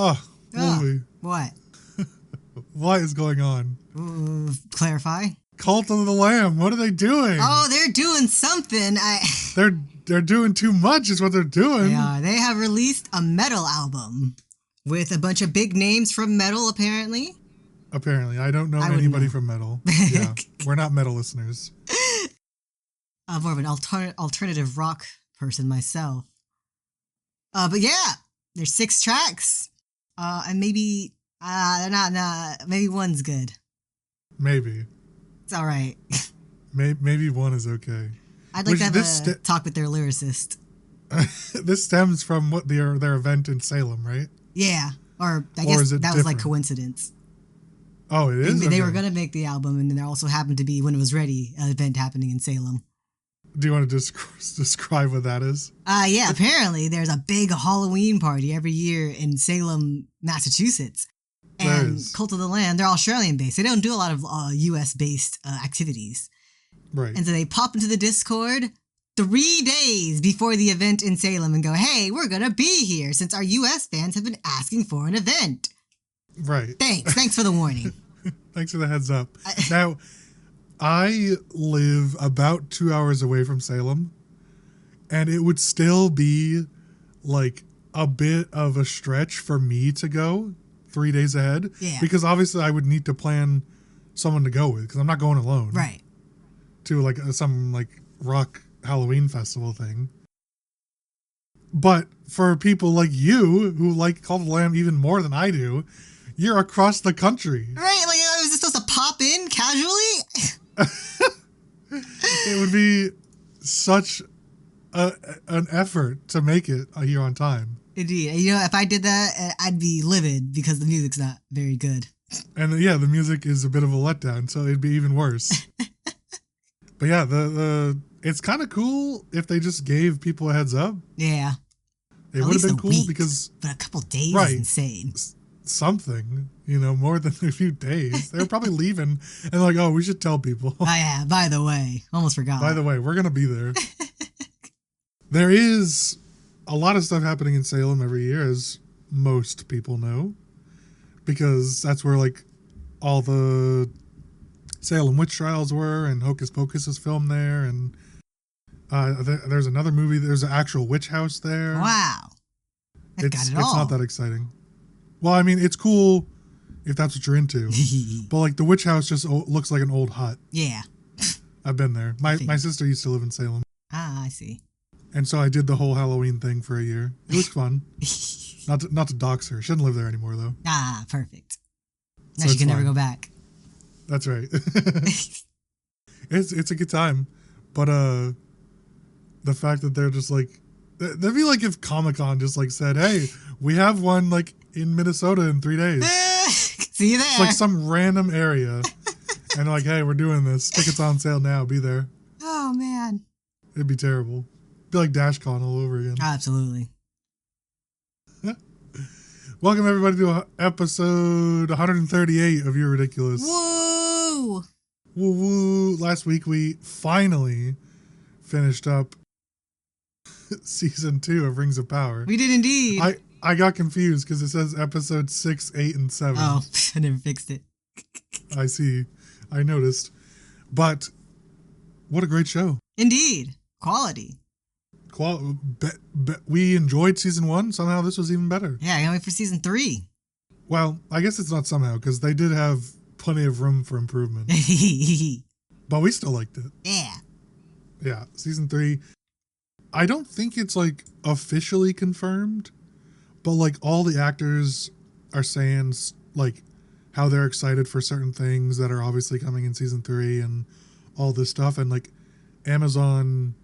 Oh, Wolfie. What? What is going on? Clarify. Cult of the Lamb. What are they doing? Oh, they're doing something. They're doing too much is what they're doing. They are. They have released a metal album with a bunch of big names from metal, apparently. Apparently. I don't know anybody from metal. Yeah. We're not metal listeners. I'm more of an alternative rock person myself. But yeah, there's 6 tracks. And maybe, maybe one's good. Maybe. It's all right. Maybe one is okay. I'd like to have a talk with their lyricist. This stems from what their event in Salem, right? Yeah. Or I guess that was like coincidence. Oh, it is? They were going to make the album, and then there also happened to be, when it was ready, an event happening in Salem. Do you want to describe what that is? Yeah, apparently there's a big Halloween party every year in Salem, Massachusetts. And Cult of the Lamb, they're Australian-based. They don't do a lot of US-based activities. Right. And so they pop into the Discord 3 days before the event in Salem and go, hey, we're going to be here since our US fans have been asking for an event. Right. Thanks for the warning. Thanks for the heads up. Now, I live about 2 hours away from Salem, and it would still be like a bit of a stretch for me to go 3 days ahead. Yeah. Because obviously I would need to plan someone to go with, because I'm not going alone. Right. To like some like rock Halloween festival thing. But for people like you who like Cult of the Lamb even more than I do, you're across the country. Right, like I was just supposed to pop in casually? It would be such an effort to make it here on time. Indeed. You know, if I did that, I'd be livid because the music's not very good. And yeah, the music is a bit of a letdown, so it'd be even worse. But yeah, it's kind of cool if they just gave people a heads up. Yeah. It would have been cool because... But a couple days is insane. Something, more than a few days. They were probably leaving and like, oh, we should tell people. Oh yeah, by the way. Almost forgot. By the way, we're going to be there. There is a lot of stuff happening in Salem every year, as most people know. Because that's where like all the Salem witch trials were, and Hocus Pocus is filmed there, and there's another movie. There's an actual witch house there. Wow, it's not that exciting. Well, I mean, it's cool if that's what you're into, but like the witch house just looks like an old hut. Yeah, I've been there. My sister used to live in Salem. Ah, I see. And so I did the whole Halloween thing for a year. It was fun. Not to dox her. She doesn't live there anymore though. Ah, perfect. Now So she can never go back. That's right. It's a good time. But the fact that they're just like, that'd be like if Comic-Con just like said, hey, we have one like in Minnesota in 3 days. See you there. It's like some random area. And like, hey, we're doing this. Tickets on sale now. Be there. Oh man. It'd be terrible. It'd be like DashCon all over again. Absolutely. Welcome everybody to episode 138 of You're Ridiculous. Woo! Woo woo. Last week we finally finished up season 2 of Rings of Power. We did indeed. I got confused because it says episode 6, 8, and 7. Oh, I never fixed it. I see. I noticed. But what a great show. Indeed. Quality. We enjoyed season 1. Somehow this was even better. Yeah, I can't wait for season 3. Well, I guess it's not somehow because they did have plenty of room for improvement. But we still liked it. Yeah. Yeah, season 3. I don't think it's like officially confirmed, but like all the actors are saying like how they're excited for certain things that are obviously coming in season 3 and all this stuff. And like Amazon,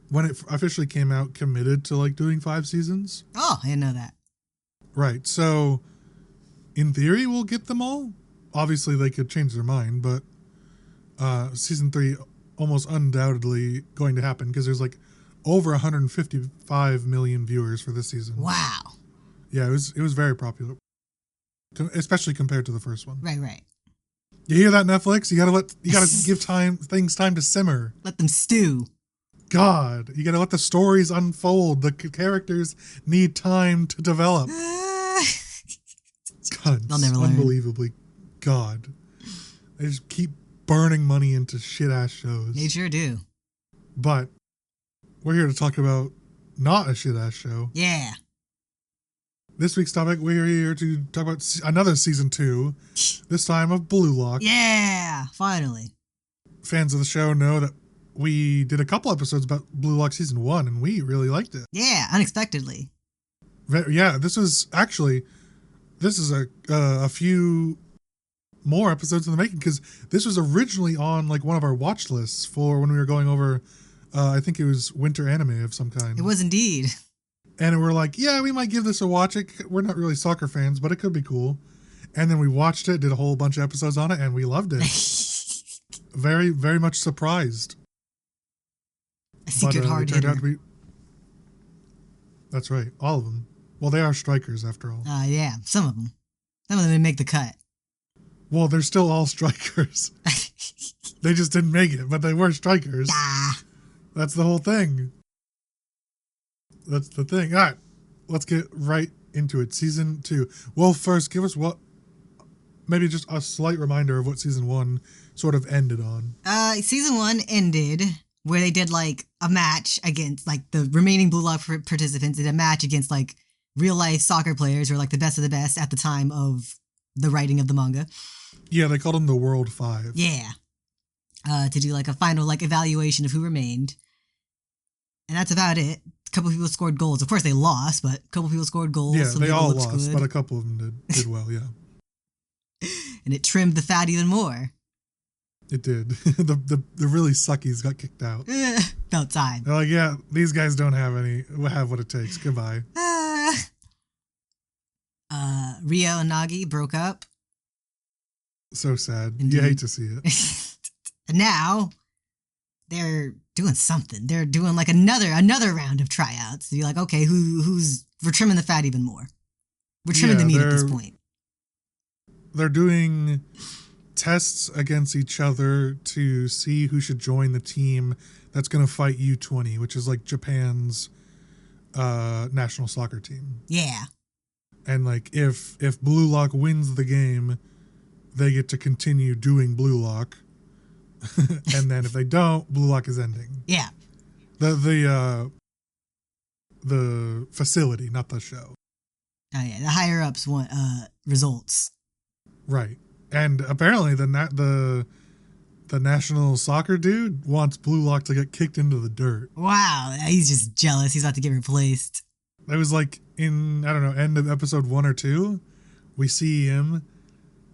when it officially came out, committed to like doing 5 seasons. Oh, I didn't know that. Right. So in theory, we'll get them all. Obviously they could change their mind, but season 3 almost undoubtedly going to happen because there's like over 155 million viewers for this season. Wow. Yeah, it was very popular, especially compared to the first one. Right. You hear that, Netflix? You gotta give things time to simmer. Let them stew. God, you gotta let the stories unfold. The characters need time to develop. Cunts. They'll never learn. Unbelievably. God. They just keep burning money into shit-ass shows. They sure do. But we're here to talk about not a shit-ass show. Yeah. This week's topic, we're here to talk about another season 2, this time of Bluelock. Yeah, finally. Fans of the show know that we did a couple episodes about Bluelock season 1, and we really liked it. Yeah, unexpectedly. Yeah, this is a few more episodes in the making, because this was originally on like one of our watch lists for when we were going over, I think it was winter anime of some kind. It was indeed. And we're like, yeah, we might give this a watch. We're not really soccer fans, but it could be cool. And then we watched it, did a whole bunch of episodes on it, and we loved it. Very, very much surprised. A secret hard hitter. That's right, all of them. Well, they are strikers after all. Yeah, some of them. Some of them didn't make the cut. Well, they're still all strikers. They just didn't make it, but they were strikers. That's the whole thing. That's the thing. All right, let's get right into it. Season 2. Well, first, give us maybe just a slight reminder of what season 1 sort of ended on. Season 1 ended where they did like a match against like the remaining Bluelock participants did a match against like real life soccer players who are like the best of the best at the time of the writing of the manga. Yeah, they called them the World 5. Yeah. To do like a final like evaluation of who remained. And that's about it. A couple of people scored goals. Of course, they lost, but a couple of people scored goals. Yeah, Some they all lost, good. but a couple of them did well, yeah. And it trimmed the fat even more. It did. The really suckies got kicked out. About time. They're like, yeah, these guys don't have what it takes. Goodbye. Rio and Nagi broke up. So sad. Indeed. You hate to see it. And now they're doing something. They're doing like another round of tryouts to be like, okay, we're trimming the fat even more. We're trimming the meat at this point. They're doing tests against each other to see who should join the team that's going to fight U20, which is like Japan's national soccer team. Yeah. And like if Bluelock wins the game, they get to continue doing Bluelock. And then if they don't, Bluelock is ending. Yeah. The facility, not the show. Oh yeah, the higher ups want results. Right. And apparently the national soccer dude wants Bluelock to get kicked into the dirt. Wow, he's just jealous. He's about to get replaced. It was like in, I don't know, end of episode 1 or 2, we see him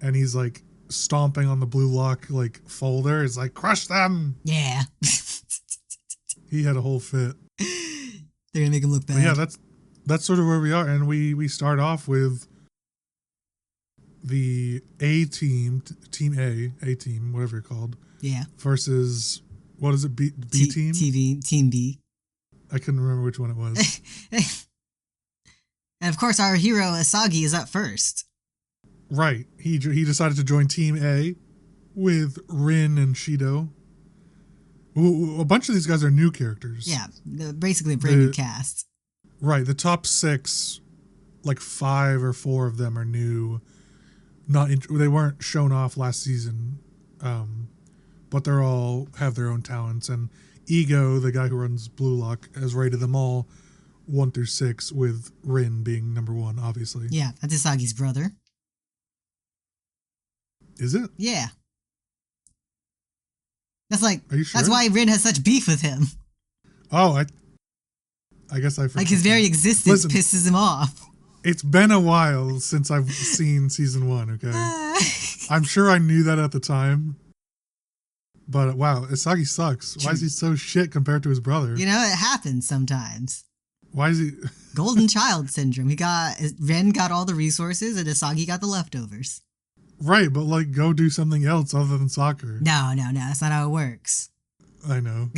and he's like stomping on the Bluelock like folder. It's like, crush them. Yeah. He had a whole fit. They're gonna make him look bad. But yeah, that's sort of where we are. And we start off with the A team, team A team, whatever you're called. Yeah. Versus, what is it, B team? Team B. I couldn't remember which one it was. And of course, our hero Asagi is up first. Right. He decided to join Team A with Rin and Shido. A bunch of these guys are new characters. Yeah, basically a brand new cast. Right. The top 6, like 5 or 4 of them are new. They weren't shown off last season, but they're all have their own talents. And Ego, the guy who runs Bluelock, has rated them all 1 through 6, with Rin being number 1, obviously. Yeah, that's Asagi's brother. Is it? Yeah. That's like, are you sure? That's why Rin has such beef with him. Oh, I guess I forgot. Like his very existence pisses him off. It's been a while since I've seen season 1, okay? I'm sure I knew that at the time. But wow, Asagi sucks. Why is he so shit compared to his brother? You know, it happens sometimes. Why is he... Golden child syndrome. Ren got all the resources and Asagi got the leftovers. Right, but like go do something else other than soccer. No, that's not how it works. I know.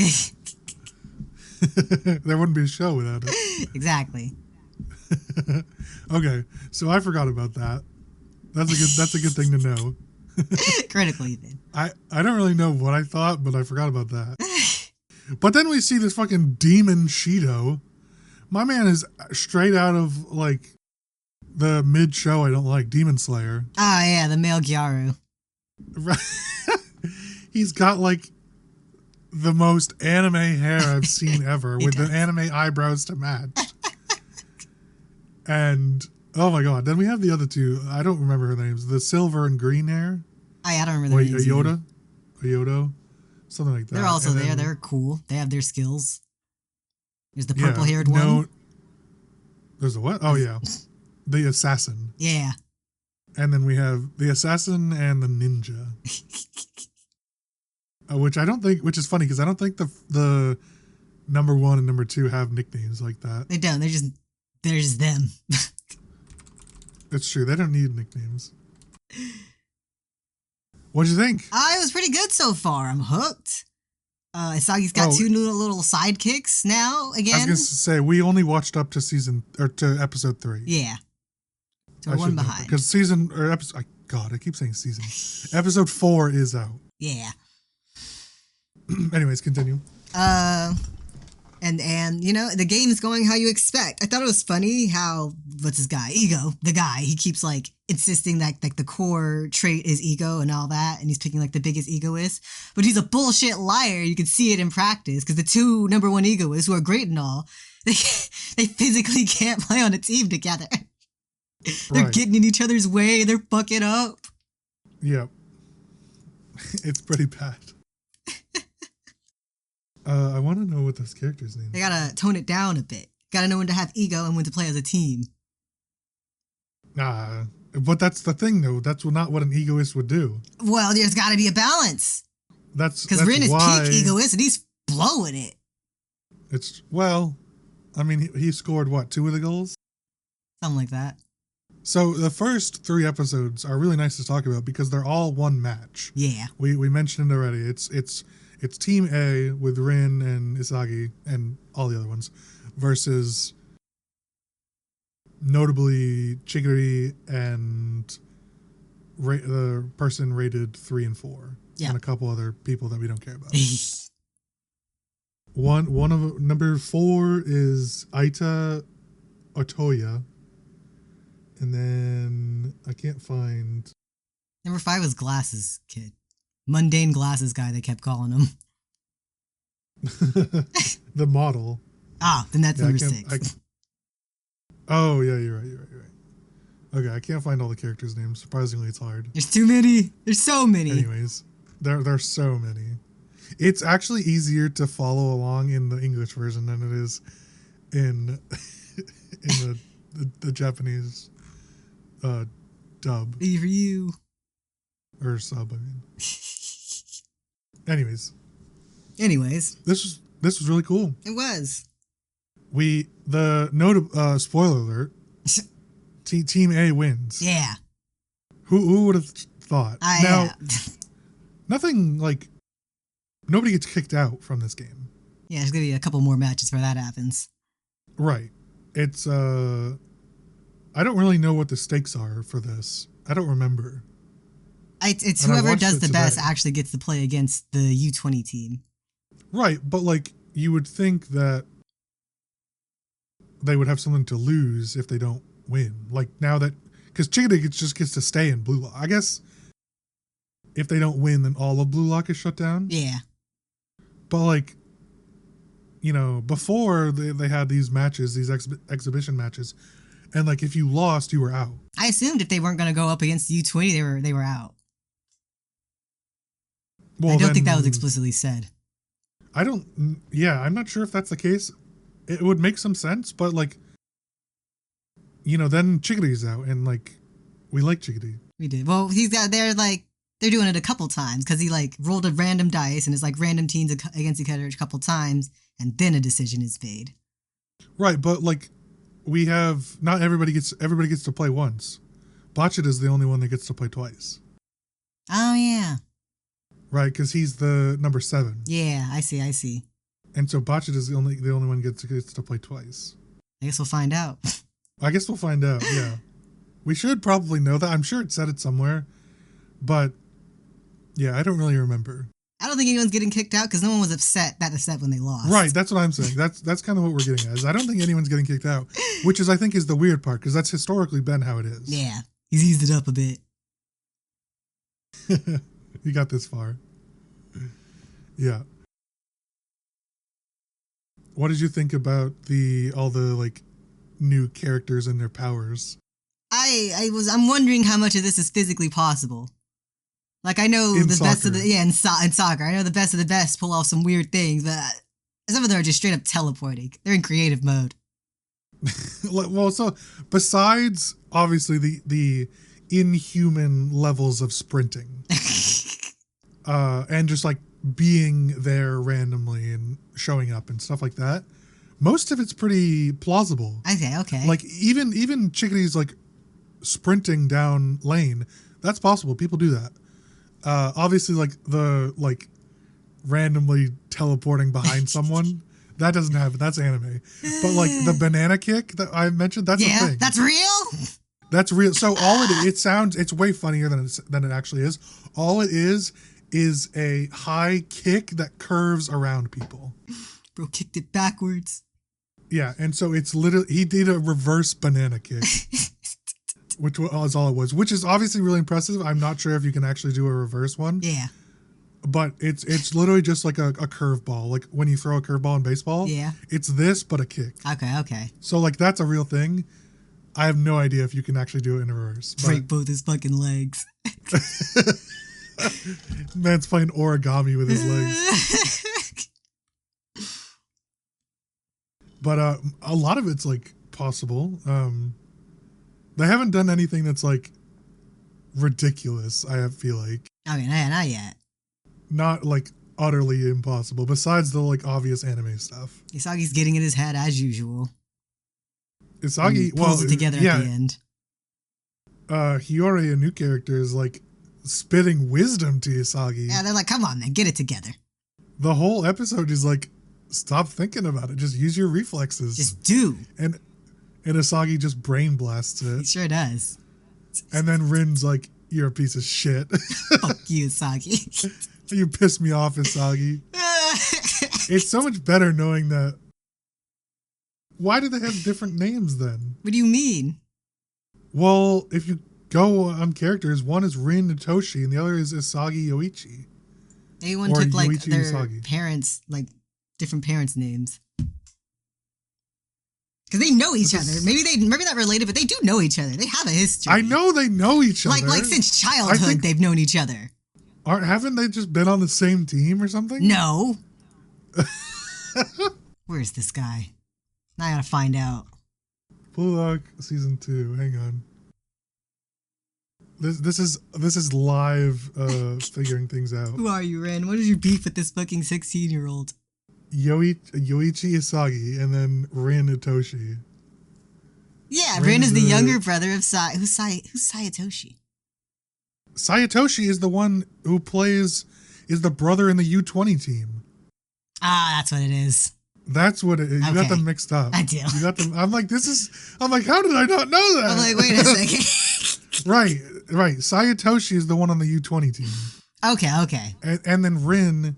There wouldn't be a show without it. Exactly. Okay, so I forgot about that. That's a good thing to know. Critical even. I don't really know what I thought, but I forgot about that. But then we see this fucking demon Shido. My man is straight out of like the mid show I don't like, Demon Slayer. Ah, yeah, the male Gyaru. Right. He's got like the most anime hair I've seen ever, with the anime eyebrows to match. And oh my god, then we have the other two. I don't remember her names. The silver and green hair. I don't remember their names. Ayoda, something like that. They're also there. They're cool. They have their skills. There's the purple-haired one. There's a what? Oh yeah, the assassin. Yeah. And then we have the assassin and the ninja. Which is funny because I don't think the number 1 and number 2 have nicknames like that. They don't. They're just them. It's true. They don't need nicknames. What'd you think? It was pretty good so far. I'm hooked. Isagi's got 2 little sidekicks now again. I was going to say, we only watched up to episode 3. Yeah. So we're one behind. Because I keep saying season. Episode 4 is out. Yeah. Anyways, continue. And you know, the game is going how you expect. I thought it was funny how, what's his guy? Ego. The guy. He keeps like insisting that like the core trait is ego and all that, and he's picking like the biggest egoist. But he's a bullshit liar. You can see it in practice because the 2 number 1 egoists who are great and all, they physically can't play on a team together. They're getting in each other's way. They're fucking up. Yep. It's pretty bad. I want to know what those characters' names. They gotta tone it down a bit. Gotta know when to have ego and when to play as a team. But that's the thing, though. That's not what an egoist would do. Well, there's gotta be a balance. Because Rin is peak egoist and he's blowing it. He scored what, 2 of the goals? Something like that. So the first 3 episodes are really nice to talk about because they're all one match. Yeah. We mentioned it already. It's Team A with Rin and Isagi and all the other ones versus notably Chigiri and the person rated 3 and 4. Yeah. And a couple other people that we don't care about. One of number 4 is Aita Otoya. And then I can't find... Number 5 was Glasses Kid. Mundane Glasses guy, they kept calling him. The model. Then that's number 6. Oh, yeah, you're right. Okay, I can't find all the characters' names. Surprisingly, it's hard. There's too many. There's so many. Anyways, there's so many. It's actually easier to follow along in the English version than it is in the Japanese dub. E for you. Or sub, I mean. Anyways. This was really cool. It was. Spoiler alert. Team A wins. Yeah. Who would have thought? Nothing like, nobody gets kicked out from this game. Yeah, there's going to be a couple more matches where that happens. Right. It's, I don't really know what the stakes are for this. I don't remember. It's whoever does the best actually gets to play against the U20 team. Right, but like, you would think that they would have something to lose if they don't win. Like, now that... Because Chigiri just gets to stay in Bluelock. I guess if they don't win, then all of Bluelock is shut down. Yeah. But like, you know, before they had these matches, these exhibition matches, and like, if you lost, you were out. I assumed if they weren't going to go up against the U20, they were out. Well, I don't think that was explicitly said. I'm not sure if that's the case. It would make some sense, but like, you know, then Chigiri's out, and like, we like Chigiri. We did. Well, they're doing it a couple times, because he like rolled a random dice, and it's like random teams against each other a couple times, and then a decision is made. Right, but like, not everybody gets to play once. Botchet is the only one that gets to play twice. Oh, yeah. Right, because he's the number 7. Yeah, I see. And so Botchet is the only one gets to play twice. I guess we'll find out. Yeah. We should probably know that. I'm sure it said it somewhere. But, yeah, I don't really remember. I don't think anyone's getting kicked out because no one was that upset when they lost. Right, that's what I'm saying. That's kind of what we're getting at. Is I don't think anyone's getting kicked out, which I think is the weird part because that's historically been how it is. Yeah, he's eased it up a bit. You got this far. Yeah. What did you think about all the like new characters and their powers? I'm wondering how much of this is physically possible. Like, I know In the soccer. best of the, in soccer, I know the best of the best pull off some weird things, but some of them are just straight up teleporting. They're in creative mode. Well, so besides obviously the inhuman levels of sprinting, and just like being there randomly and showing up and stuff like that, most of it's pretty plausible. Okay. Like even Chickadee's like sprinting down lane, that's possible. People do that. Obviously, like the randomly teleporting behind someone, that doesn't happen. That's anime. But like the banana kick that I mentioned, that's a thing. That's real. That's real. So all it's way funnier than it actually is. All it is a high kick that curves around people. Bro kicked it backwards. Yeah, and so it's literally he did a reverse banana kick. Which was all it was, which is obviously really impressive. I'm not sure if you can actually do a reverse one. Yeah. But it's literally just like a curveball. Like when you throw a curveball in baseball. Yeah. It's this, but a kick. Okay. So like that's a real thing. I have no idea if you can actually do it in reverse. Break both his fucking legs. Man's playing origami with his legs. But a lot of it's like possible. They haven't done anything that's like ridiculous, I feel like. Okay, not yet. Not like utterly impossible, besides the like obvious anime stuff. Isagi's getting in his head as usual. Isagi pulls it together at the end. Youre, a new character, is like spitting wisdom to Isagi. Yeah, they're like, come on, man, get it together. The whole episode is like, stop thinking about it. Just use your reflexes. Just do. And Isagi just brain blasts it. He sure does. And then Rin's like, you're a piece of shit. Fuck you, Isagi. You pissed me off, Isagi. It's so much better knowing that. Why do they have different names then? What do you mean? Well, if you go on characters, one is Rin Itoshi and the other is Isagi Yoichi. Everyone took like their parents, like different parents' names. Because they know each other. Maybe not related, but they do know each other. They have a history. I know they know each other. Like since childhood, they've known each other. Haven't they just been on the same team or something? No. Where's this guy? Now I gotta find out. Bluelock season 2. Hang on. This is live figuring things out. Who are you, Ren? What is your beef with this fucking 16-year-old? Yoichi Isagi and then Rin Itoshi. Yeah, Rin is the younger brother of Who's Sayatoshi? Sayatoshi is the one who is the brother in the U20 team. Ah, that's what it is. That's what it is. You got them mixed up. I do. You got them. I'm like, how did I not know that? I'm like, wait a second. Right. Sayatoshi is the one on the U20 team. Okay. And then Rin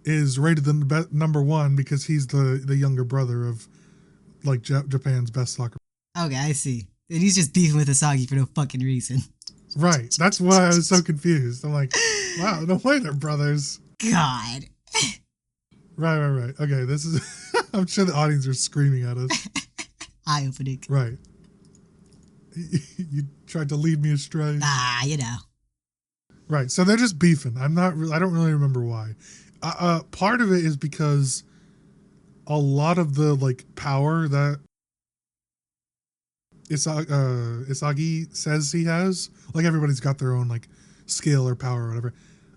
is rated the number 1 because he's the younger brother of like Japan's best soccer. Okay, I see. And he's just beefing with Isagi for no fucking reason. Right. That's why I was so confused. I'm like, wow, no way they're brothers. God. Right. Okay, this is... I'm sure the audience are screaming at us. Eye-opening. Right. You tried to lead me astray. You know. Right, so they're just beefing. I don't really remember why. Part of it is because a lot of the like power that Isagi says he has, like everybody's got their own like skill or power or whatever.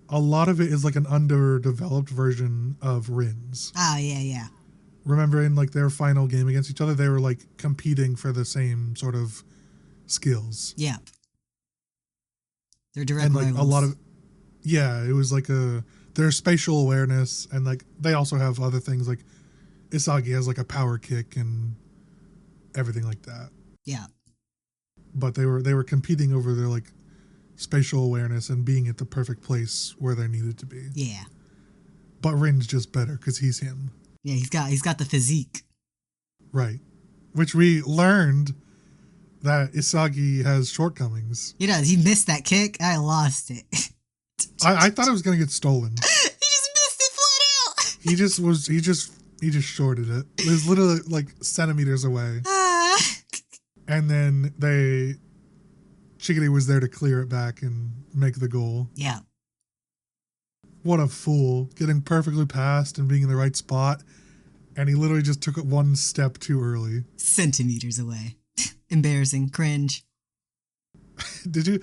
A lot of it is like an underdeveloped version of Rin's. Oh, yeah. Remember in like their final game against each other, they were like competing for the same sort of skills. Yeah. They're direct and like rivals. a lot of, it was like their spatial awareness, and like they also have other things like Isagi has like a power kick and everything like that. Yeah. But they were competing over their like spatial awareness and being at the perfect place where they needed to be. Yeah. but Rin's just better because he's him. Yeah, he's got the physique. Right. Which we learned that Isagi has shortcomings. He does. He missed that kick. I lost it. I thought it was gonna get stolen. He just missed it flat out. He just shorted it. It was literally like centimeters away. And then Chigiri was there to clear it back and make the goal. Yeah. What a fool. Getting perfectly past and being in the right spot. And he literally just took it one step too early. Centimeters away. Embarrassing. Cringe. Did you?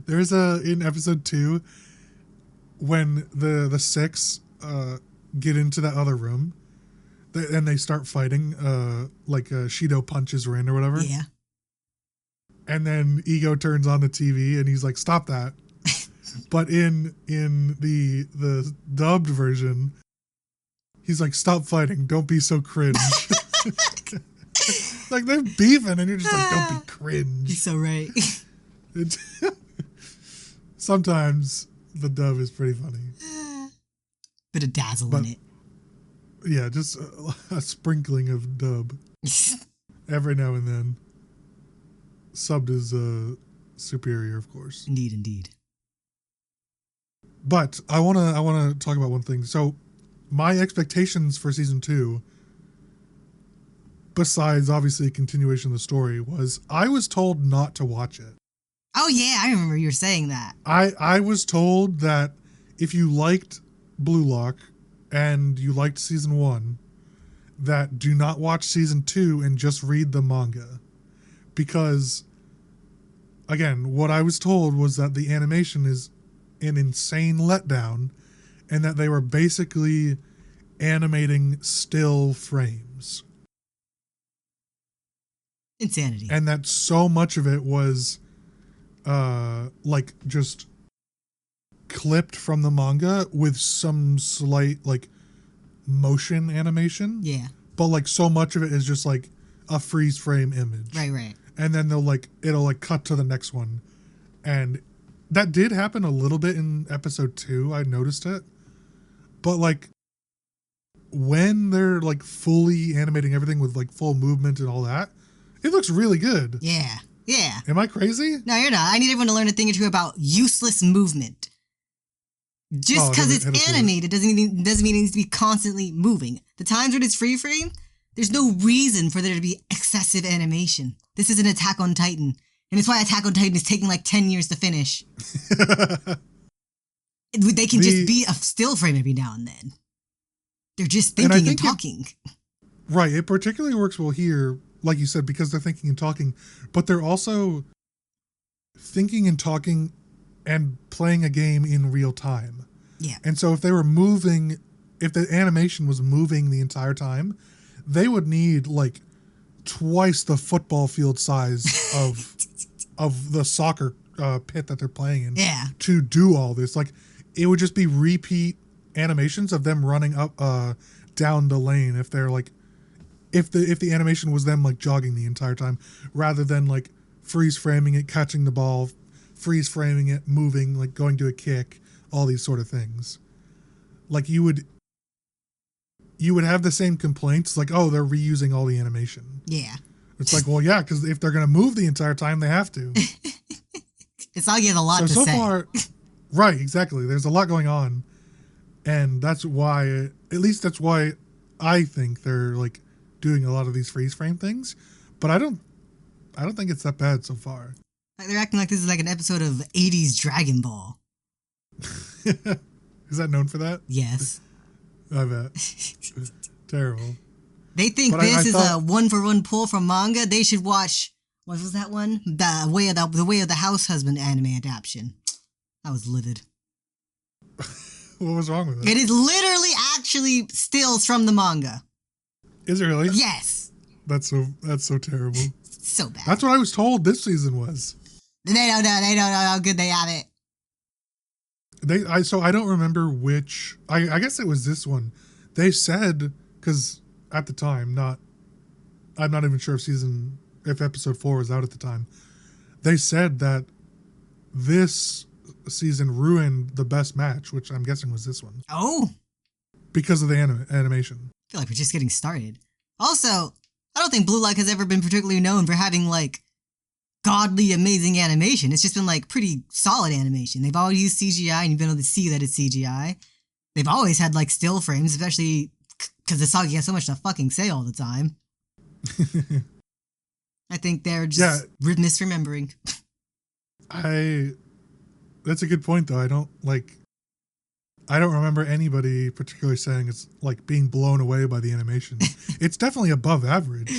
There's in episode 2 when the six get into that other room and they start fighting, like Shido punches Rin or whatever. Yeah. And then Ego turns on the TV and he's like, "Stop that!" But in the dubbed version, he's like, "Stop fighting! Don't be so cringe." Like they're beefing and you're just like, "Don't be cringe." He's so right. Sometimes the dub is pretty funny. Bit of dazzle in it. Yeah, just a sprinkling of dub every now and then. Subbed is superior, of course. Indeed. But I wanna talk about one thing. So my expectations for season 2, besides obviously a continuation of the story, was I was told not to watch it. Oh yeah, I remember you were saying that. I was told that if you liked Bluelock and you liked season 1, that do not watch season 2 and just read the manga. Because, again, what I was told was that the animation is an insane letdown and that they were basically animating still frames. Insanity. And that so much of it was like just clipped from the manga with some slight like motion animation. Yeah. But like so much of it is just like a freeze frame image. Right. And then it'll like cut to the next one. And that did happen a little bit in episode 2. I noticed it. But like when they're like fully animating everything with like full movement and all that, it looks really good. Yeah. Am I crazy? No, you're not. I need everyone to learn a thing or two about useless movement. Just because it's animated doesn't mean it needs to be constantly moving. The times when it's free frame, there's no reason for there to be excessive animation. This is an Attack on Titan. And it's why Attack on Titan is taking like 10 years to finish. They can just be a still frame every now and then. They're just thinking and talking. Right. It particularly works well here, like you said, because they're thinking and talking, but they're also thinking and talking and playing a game in real time. Yeah. And so if they were moving, if the animation was moving the entire time, they would need like twice the football field size of the soccer pit that they're playing in to do all this. Like it would just be repeat animations of them running up down the lane if they're like if the animation was them like jogging the entire time rather than like freeze framing it, catching the ball, freeze framing it, moving, like going to a kick, all these sort of things. Like you would have the same complaints, like, oh, they're reusing all the animation. Yeah. It's like, well, yeah, because if they're going to move the entire time, they have to. It's all getting a lot to say. So far, right, exactly. There's a lot going on. And that's why, at least that's why I think they're like doing a lot of these freeze frame things. But I don't think it's that bad so far. They're acting like this is like an episode of 80s Dragon Ball. Is that known for that? Yes. I bet. Terrible. They think this is a one-for-one pull from manga. They should watch, what was that one? The Way of the House Husband anime adaptation. I was livid. What was wrong with it? It is literally actually stills from the manga. Is it really? Yes. That's so terrible. So bad. That's what I was told this season was. They don't know how good they have it. So I don't remember which. I guess it was this one. They said, because at the time, I'm not even sure if episode 4 was out at the time. They said that this season ruined the best match, which I'm guessing was this one, Oh, because of the animation. I feel like we're just getting started. Also, I don't think Bluelock has ever been particularly known for having, like, godly amazing animation. It's just been, like, pretty solid animation. They've always used CGI, and you've been able to see that it's CGI. They've always had, like, still frames, especially because Isagi has so much to fucking say all the time. I think they're just misremembering. That's a good point, though. I don't remember anybody particularly saying it's like being blown away by the animation. It's definitely above average.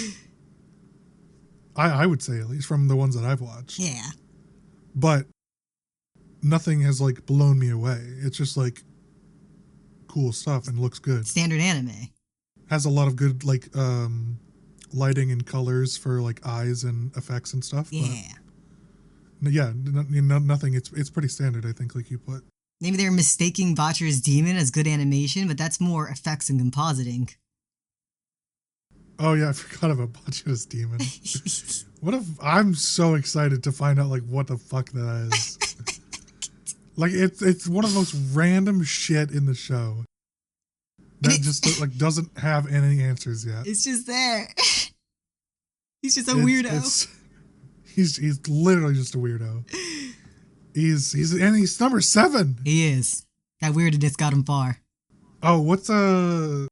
I would say, at least from the ones that I've watched. Yeah. But nothing has like blown me away. It's just like cool stuff and looks good. Standard anime. Has a lot of good like lighting and colors for like eyes and effects and stuff. Yeah. But yeah, nothing. It's pretty standard, I think, like you put. Maybe they're mistaking Botcher's Demon as good animation, but that's more effects and compositing. Oh yeah, I forgot about Botcher's Demon. What if I'm so excited to find out like what the fuck that is. Like it's one of the most random shit in the show that just like doesn't have any answers yet. It's just there. He's just a weirdo. He's literally just a weirdo. He's number 7. He is. That weirdness got him far. Oh, what's the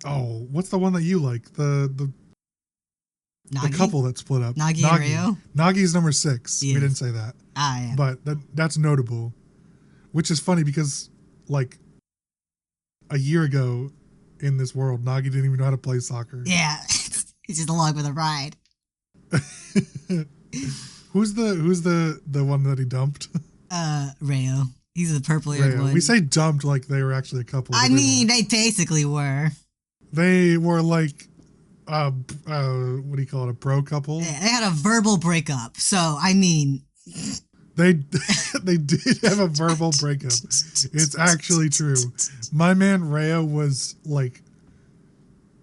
one that you like? The couple that split up. Nagi and Ryo? Nagi's number 6. Yes. We didn't say that. Yeah. But that's notable. Which is funny because like a year ago in this world, Nagi didn't even know how to play soccer. Yeah. He's just along with a ride. Who's the one that he dumped? Ryo. He's the purple-haired one. We say dumped like they were actually a couple. I mean, they basically were. They were like, what do you call it, a bro couple? Yeah, they had a verbal breakup. So, I mean... They did have a verbal breakup. It's actually true. My man Ryo was like,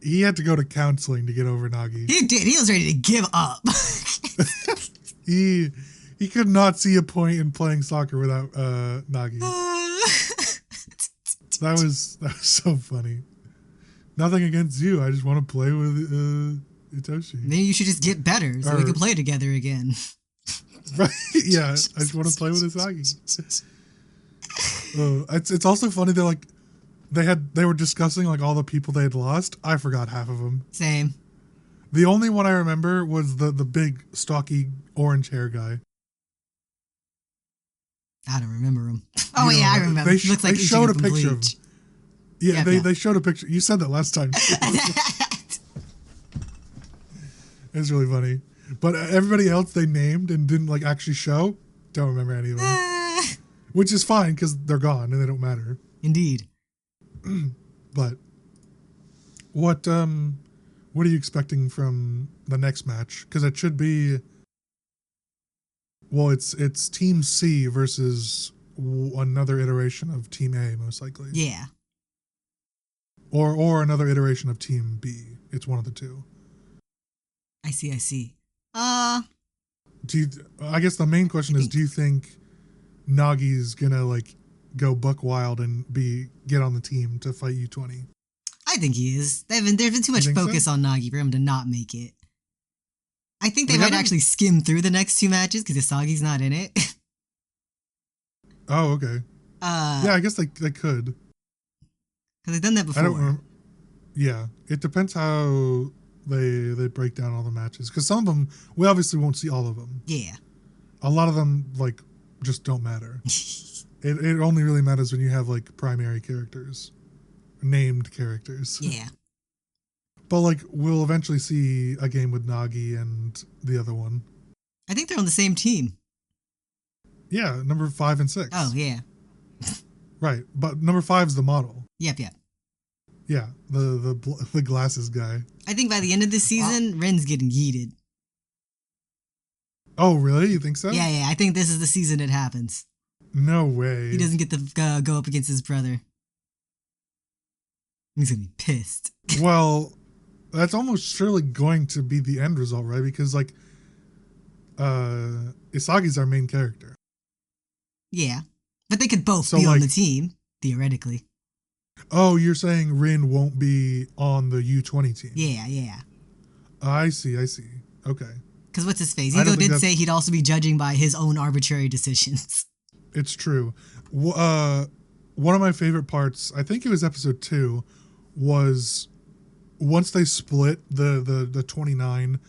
he had to go to counseling to get over Nagi. He did. He was ready to give up. He could not see a point in playing soccer without Nagi. That was so funny. Nothing against you. I just want to play with Itoshi. Maybe you should just get better so we can play together again. Right? Yeah, I just want to play with Isagi. It's also funny. They're like, they were discussing like all the people they had lost. I forgot half of them. Same. The only one I remember was the big stocky orange hair guy. I don't remember him. Oh yeah, I remember. He looks like they showed a picture of him. Yeah, they showed a picture. You said that last time. It's really funny. But everybody else they named and didn't like actually show. Don't remember any of them. Which is fine because they're gone and they don't matter. Indeed. But what are you expecting from the next match? Because it should be, well, it's Team C versus another iteration of Team A, most likely. Yeah. Or another iteration of Team B. It's one of the two. I see. I guess the main question is, do you think Nagi's gonna like go buck wild and get on the team to fight U20? I think he is. There's been too much focus on Nagi for him to not make it. I think they might actually skim through the next 2 matches because Isagi's not in it. Oh, okay. Yeah, I guess they could. Because they've done that before. I don't remember. Yeah, it depends how they break down all the matches. Because some of them, we obviously won't see all of them. Yeah. A lot of them, like, just don't matter. It only really matters when you have, like, primary characters. Named characters. Yeah. But, like, we'll eventually see a game with Nagi and the other one. I think they're on the same team. Yeah, number 5 and 6. Oh, yeah. Right, but number 5 is the model. Yep. Yeah, the glasses guy. I think by the end of the season, Ren's getting yeeted. Oh, really? You think so? Yeah. I think this is the season it happens. No way. He doesn't get to go up against his brother. He's gonna be pissed. Well, that's almost surely going to be the end result, right? Because, like, Isagi's our main character. Yeah. But they could both So, be on like- the team, theoretically. Oh, you're saying Rin won't be on the U20 team? Yeah. I see. Okay. Because what's his face? I don't Ego think did that's- say he'd also be judging by his own arbitrary decisions. It's true. One of my favorite parts, I think it was episode 2, was once they split the 29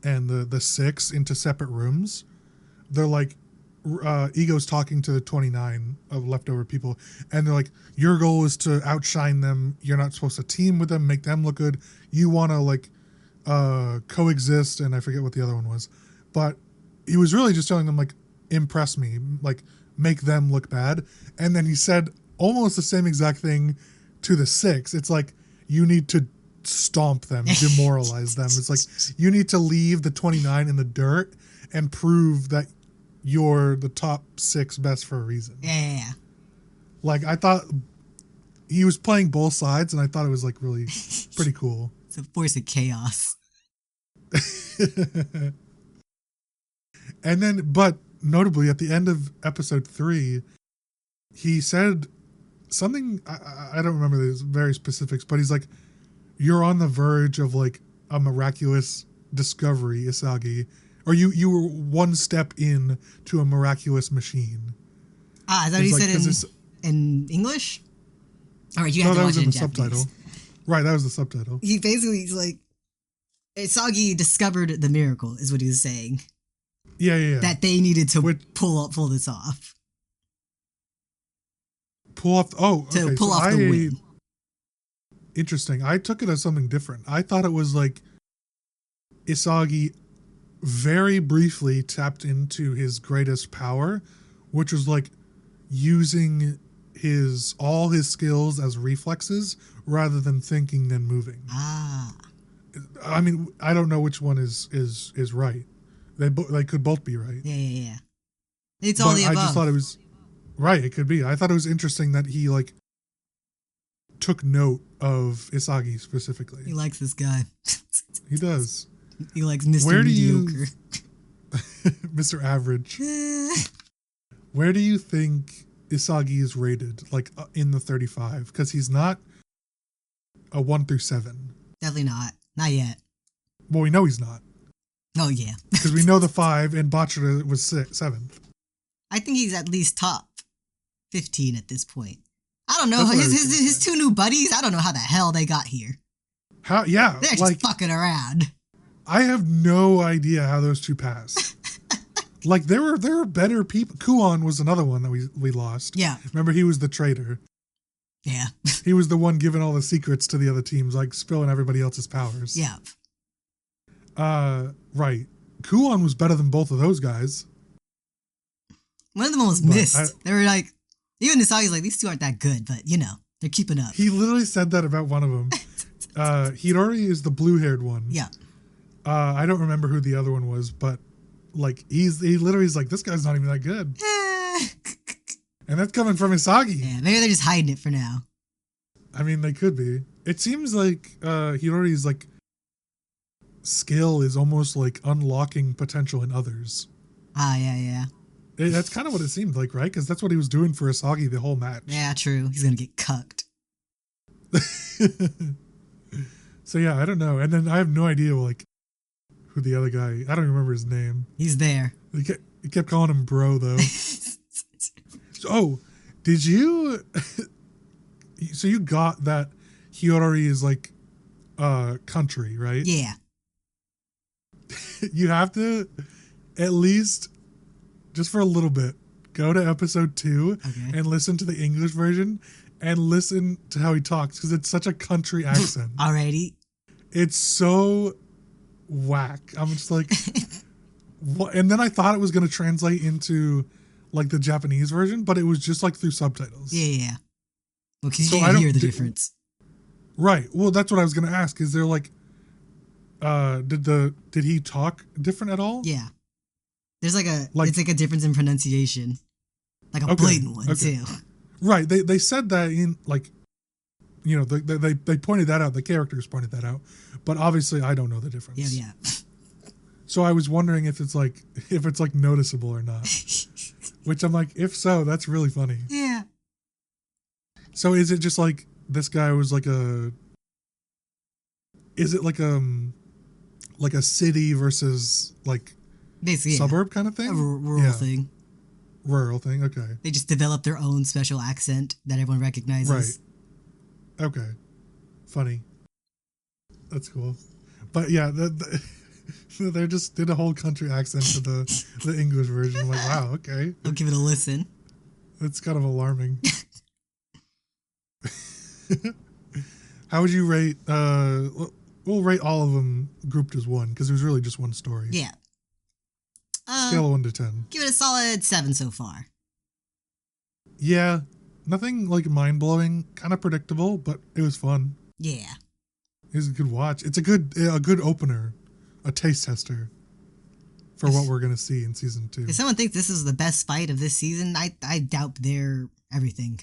and the 6 into separate rooms. They're like, Ego's talking to the 29 of leftover people, and they're like, your goal is to outshine them. You're not supposed to team with them, make them look good. You want to like coexist, and I forget what the other one was, but he was really just telling them like, impress me, like make them look bad. And then he said almost the same exact thing to the 6. It's like, you need to stomp them, demoralize them. It's like, you need to leave the 29 in the dirt and prove that you're the top 6 best for a reason. Yeah. Like, I thought he was playing both sides, and I thought it was like really pretty cool. It's a force of chaos. And then, but notably at the end of episode 3, he said something, I don't remember the very specifics, but he's like, you're on the verge of like a miraculous discovery, Isagi, or you were one step in to a miraculous machine. I thought he It's said like, in English? All right, you no, have to that watch was it in in the Japanese. subtitle. Right, that was the subtitle. He basically is like, Isagi discovered the miracle, is what he was saying. Yeah. That they needed to Which- pull this off. Pull off. Oh, To okay. pull off the win. Interesting. I took it as something different. I thought it was like Isagi very briefly tapped into his greatest power, which was like using all his skills as reflexes rather than thinking then moving. Ah. I mean, I don't know which one is right. They could both be right. Yeah. It's all But the above. I just thought it was right. It could be. I thought it was interesting that he like took note of Isagi specifically. He likes this guy. He does. He likes Mr. Where do you- Mediocre. Mr. Average. Where do you think Isagi is rated? Like in the 35? Because he's not a 1 through 7. Definitely not. Not yet. Well, we know he's not. Oh, yeah. Because we know the 5 and Bachara was 7th. I think he's at least top 15 at this point. I don't know. That's what I was His gonna his say. 2 new buddies, I don't know how the hell they got here. How? Yeah. They're just Like, fucking around. I have no idea how those two passed. Like, there were better people. Kuon was another one that we lost. Yeah. Remember, he was the traitor. Yeah. He was the one giving all the secrets to the other teams, like spilling everybody else's powers. Yeah. Right. Kuon was better than both of those guys. One of them almost But missed. They were like, even Isagi's like, these 2 aren't that good, but you know, they're keeping up. He literally said that about one of them. Hidori is the blue-haired one. Yeah. I don't remember who the other one was, but like he literally is like, this guy's not even that good. And that's coming from Isagi. Yeah, maybe they're just hiding it for now. I mean, they could be. It seems like Hidori's like skill is almost like unlocking potential in others. Ah, yeah. That's kind of what it seemed like, right? Because that's what he was doing for Isagi the whole match. Yeah, true. He's gonna get cucked. So yeah, I don't know. And then I have no idea like who the other guy. I don't remember his name. He's there. He kept calling him bro though. Oh, did you? So you got that Hiyori is like country, right? Yeah. You have to at least just for a little bit go to episode 2 Okay. and listen to the English version and listen to how he talks because it's such a country accent. Alrighty. It's so whack. I'm just like, what? And then I thought it was going to translate into like the Japanese version, but it was just like through subtitles. Yeah. Well, because So you I can't don't- hear the difference. Right. Well, that's what I was going to ask. Is there like, did he talk different at all? Yeah. There's it's like a difference in pronunciation. Like a Okay, blatant one, okay. too. Right. They said that in like, you know, they pointed that out. The characters pointed that out, but obviously I don't know the difference. Yeah. So I was wondering if it's like noticeable or not. Which I'm like, if so, that's really funny. Yeah. So is it just like this guy was like a? Is it like a city versus like Basically, suburb kind of thing? a rural thing. Rural thing. Okay. They just develop their own special accent that everyone recognizes. Right. Okay. Funny. That's cool. But yeah, they just did a whole country accent for the English version. I'm like, wow, okay. I'll give it a listen. That's kind of alarming. How would you rate? We'll rate all of them grouped as one because it was really just one story. Yeah. Scale of 1 to 10. Give it a solid 7 so far. Yeah, nothing like mind blowing. Kind of predictable, but it was fun. Yeah. It was a good watch. It's a good opener, a taste tester for what we're gonna see in season 2. If someone thinks this is the best fight of this season, I doubt they're everything.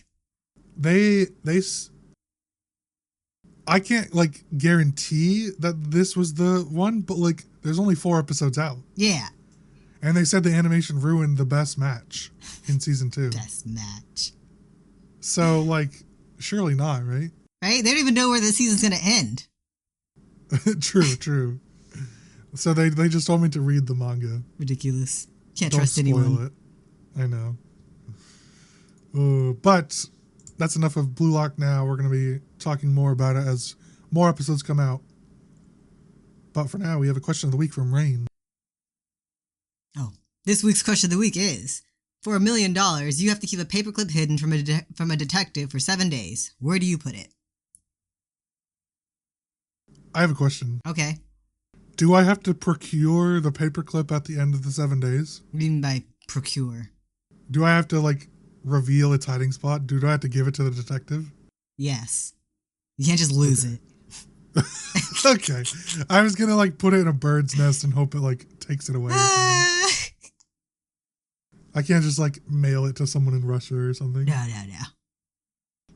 I can't like guarantee that this was the one, but like there's only 4 episodes out. Yeah. And they said the animation ruined the best match in season 2. Best match. So like surely not, right? Right? They don't even know where the season's gonna end. True. So they just told me to read the manga. Ridiculous. Can't Don't trust spoil anyone. it. I know. But that's enough of Bluelock now. We're going to be talking more about it as more episodes come out. But for now, we have a question of the week from Rain. Oh, this week's question of the week is: for $1 million, you have to keep a paperclip hidden from a detective for 7 days. Where do you put it? I have a question. Okay. Do I have to procure the paperclip at the end of the 7 days? What do you mean by procure? Do I have to like reveal its hiding spot? Do I have to give it to the detective? Yes. You can't just lose it. Okay. I was going to like put it in a bird's nest and hope it like takes it away. Or something. I can't just like mail it to someone in Russia or something. No.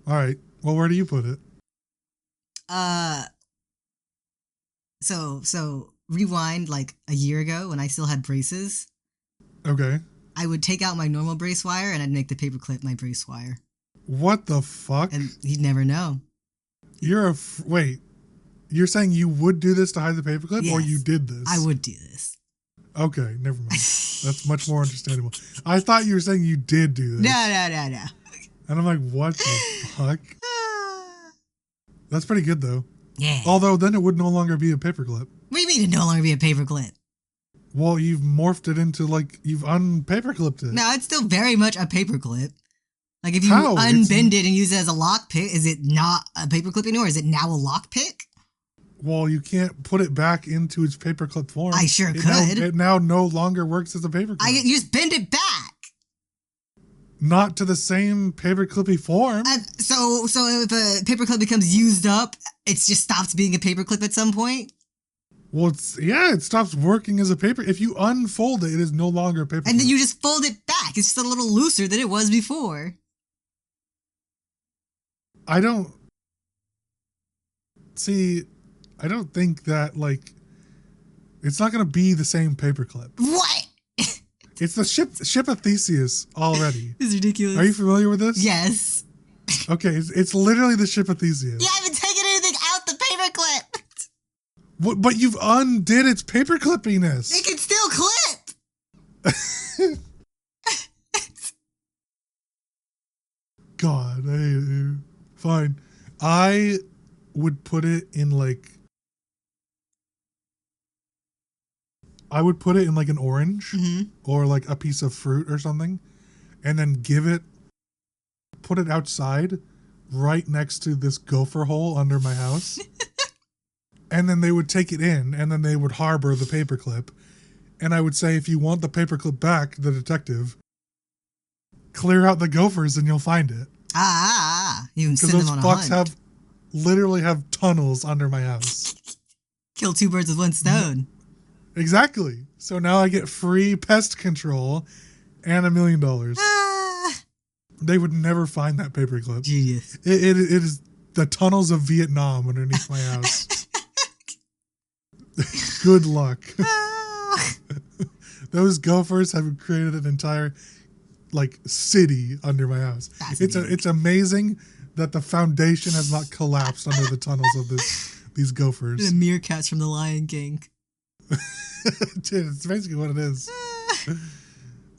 All right. Well, where do you put it? So rewind like a year ago when I still had braces. Okay. I would take out my normal brace wire and I'd make the paperclip my brace wire. What the fuck? And he'd never know. Wait. You're saying you would do this to hide the paperclip, Yes, or you did this? I would do this. Okay, never mind. That's much more understandable. I thought you were saying you did do this. No. And I'm like, what the fuck? That's pretty good, though. Yeah. Although then it would no longer be a paperclip. What do you mean it'd no longer be a paperclip? Well, you've morphed it into, like, you've unpaperclipped it. No, it's still very much a paperclip. Like, if you How? unbend it and use it as a lockpick, is it not a paperclip anymore? Is it now a lockpick? Well, you can't put it back into its paperclip form. I sure could. It now no longer works as a paperclip. You just bend it back. Not to the same paperclippy form. So if a paperclip becomes used up, it just stops being a paperclip at some point? Well, it stops working as a paper. If you unfold it, it is no longer a paperclip. And then you just fold it back. It's just a little looser than it was before. I don't think that, like, it's not going to be the same paperclip. What? It's the ship of Theseus already. This is ridiculous. Are you familiar with this? Yes. Okay, it's literally the ship of Theseus. You haven't taken anything out the paperclip. But you've undid its paperclippiness. It can still clip. God, I hate you. Fine. I would put it in like an orange or like a piece of fruit or something, and then put it outside right next to this gopher hole under my house. And then they would take it in, and then they would harbor the paperclip. And I would say, if you want the paperclip back, the detective, clear out the gophers and you'll find it. You can send them on a hunt. Because those fucks literally have tunnels under my house. Kill 2 birds with 1 stone. Exactly. So now I get free pest control and $1 million. They would never find that paperclip. Genius. It is the tunnels of Vietnam underneath my house. Good luck. Those gophers have created an entire... like city under my house. It's amazing that the foundation has not collapsed under the tunnels of these gophers. The meerkats from the Lion King. Dude, it's basically what it is.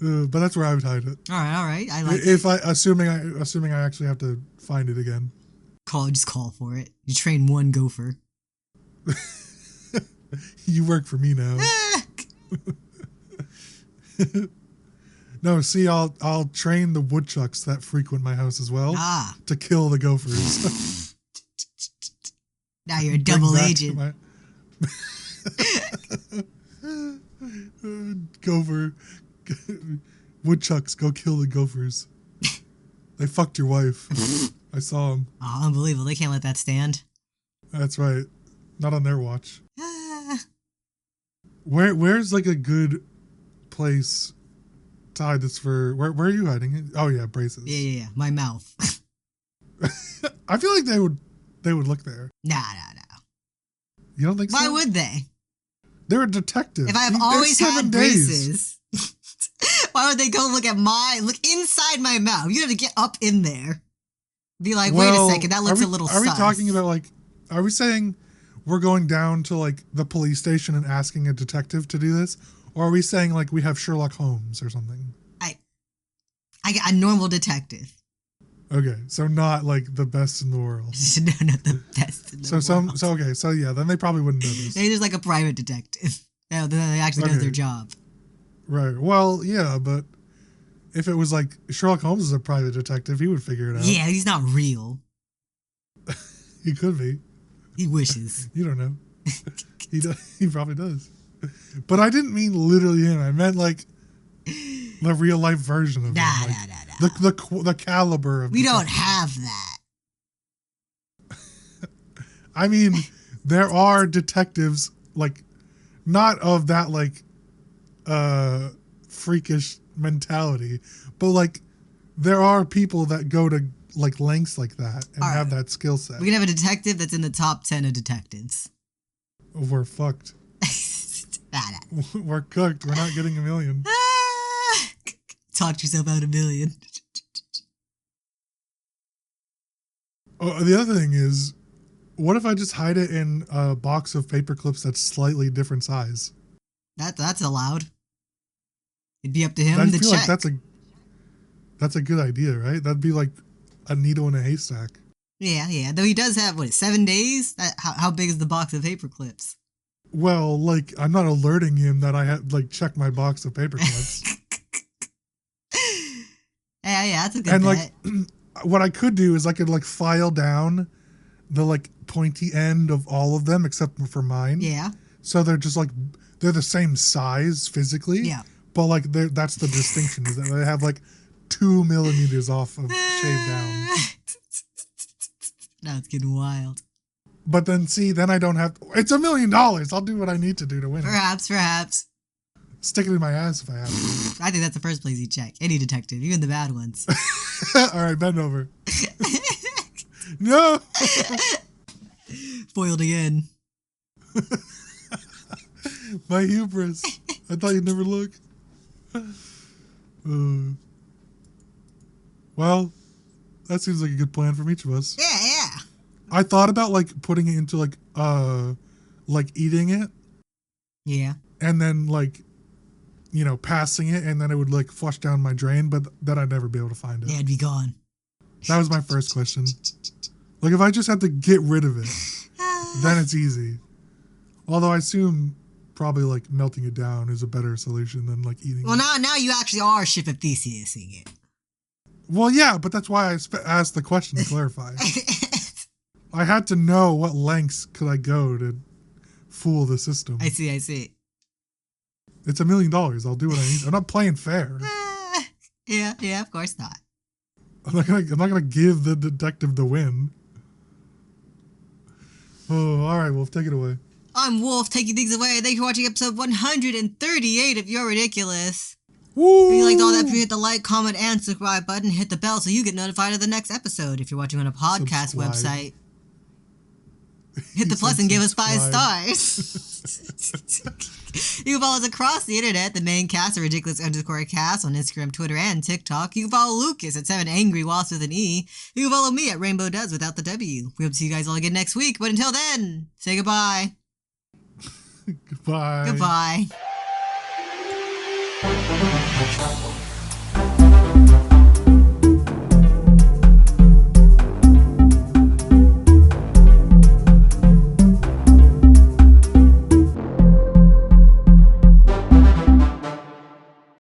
But that's where I would hide it. All right. I like it. Assuming I actually have to find it again. Just call for it. You train one gopher. You work for me now. No, see, I'll train the woodchucks that frequent my house as well to kill the gophers. Now you're a double agent. Gopher. Woodchucks, go kill the gophers. They fucked your wife. I saw them. Oh, unbelievable. They can't let that stand. That's right. Not on their watch. Where's like a good place to hide this for? Where are you hiding it? Oh yeah, braces. Yeah. My mouth. I feel like they would look there. Nah. You don't think so? Why would they? They're a detective. If I've always had braces, why would they look inside my mouth? You have to get up in there. Be like, wait a second, that looks a little sus. Are we talking about like, are we saying we're going down to like the police station and asking a detective to do this? Or are we saying like we have Sherlock Holmes or something? I get a normal detective. Okay, so not like the best in the world. No, not the best in the world. So yeah, then they probably wouldn't do this. They're just like a private detective. Then they actually know their job. Right. Well, yeah, but if it was like Sherlock Holmes is a private detective, he would figure it out. Yeah, he's not real. He could be. He wishes. You don't know. He probably does. But I didn't mean literally him. I meant like the real life version of him. Like, the caliber of. We don't have that. I mean, there are detectives like not of that like freakish mentality, but like there are people that go to like lengths like that and have that skill set. We can have a detective that's in the top 10 of detectives. We're fucked. We're cooked. We're not getting $1 million. Talked yourself out $1 million. Oh, the other thing is, what if I just hide it in a box of paper clips that's slightly different size? That's allowed. It'd be up to him to feel check. Like that's a good idea, right? That'd be like a needle in a haystack. Yeah. Though he does have 7 days. How big is the box of paper clips? Well, like I'm not alerting him that I had like check my box of paper clips. Yeah, that's a good bet. Like, what I could do is I could like file down the like pointy end of all of them except for mine. Yeah. So they're just like they're the same size physically. Yeah. But like that's the distinction is that they have like 2 millimeters off of shaved down. Now it's getting wild. But then then I don't have. It's $1 million. I'll do what I need to do to win. Perhaps. Stick it in my ass if I have to. I think that's the first place you check. Any detective, even the bad ones. All right, bend over. No. Foiled again. My hubris. I thought you'd never look. Well, that seems like a good plan from each of us. Yeah. I thought about like putting it into like eating it. Yeah. And then like, passing it, and then it would like flush down my drain, but then I'd never be able to find it. Yeah, it'd be gone. That was my first question. Like if I just had to get rid of it, then it's easy. Although I assume probably like melting it down is a better solution than like eating it. Well, now you actually are Theseusing it. Well, yeah, but that's why I asked the question to clarify. I had to know what lengths could I go to fool the system. I see. It's $1 million. I'll do what I need. I'm not playing fair. Yeah, of course not. I'm not gonna give the detective the win. Oh, all right, Wolf, take it away. I'm Wolf, taking things away. Thank you for watching episode 138 of You're Ridiculous. Woo! If you liked all that, please hit the like, comment, and subscribe button. Hit the bell so you get notified of the next episode. If you're watching on a podcast website, Hit the plus and give us 5 subscribe. stars. You can follow us across the internet, the main cast at ridiculous_cast on Instagram, Twitter, and TikTok. You can follow Lucas at 7angry_wasps with an E. You can follow me at Rainbow Does without the W. We hope to see you guys all again next week, but until then, say goodbye. Goodbye. Goodbye.